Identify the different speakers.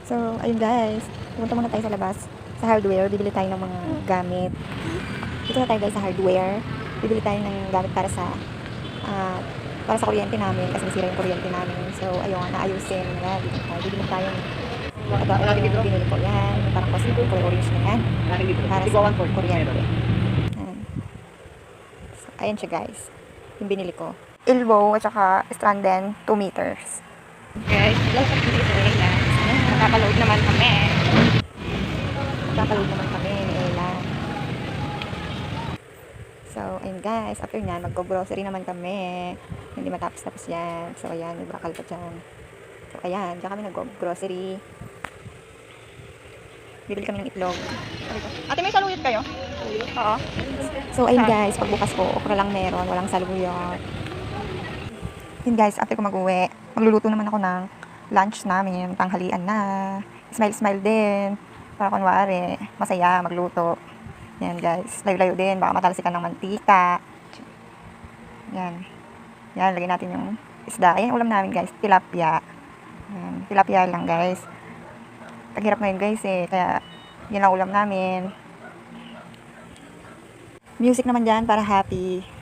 Speaker 1: So, ayun guys. Pumunta muna tayo sa labas. Sa hardware, bibili tayo ng mga gamit. Dito na tayo guys sa hardware. Bibili tayo ng gamit ah, para sa kuryente namin kasi nasira yung kuryente namin. So, ayun, naayusin. Yan, dito tayo. Bibili tayo ng yung binili ko yan. Yung parang cosmetic color orange na yan. Para sa kuryente. Yan. So, ayan siya guys. Yung binili ko. Elbow at saka stranden 2 meters.
Speaker 2: Guys, load up dito sa Ella. Nakaka-load naman kami.
Speaker 1: Magkakaload naman kami ni Ella. So, ayun guys, after nyan, mag-grocery naman kami. Hindi matapos-tapos yan. So, ayan, may bakal pa dyan. So, ayan, dyan kami nag-grocery. Bibili kami ng itlog.
Speaker 2: Ate, may saluyot kayo? Oo.
Speaker 1: So, ayun guys, pagbukas ko, okra lang meron, walang saluyot. Yun guys, after ko mag-uwi, magluluto naman ako ng lunch namin, tanghalian na. Smile-smile din. Para kunwari, masaya magluto. Yan guys, layo-layo din, baka matalsikan ng mantika. Yan. Yan, lagyan natin yung isda. Ayan ulam namin guys, tilapia. Yan, tilapia lang guys. Taghirap ngayon guys kaya yan ang ulam namin. Music naman dyan para happy.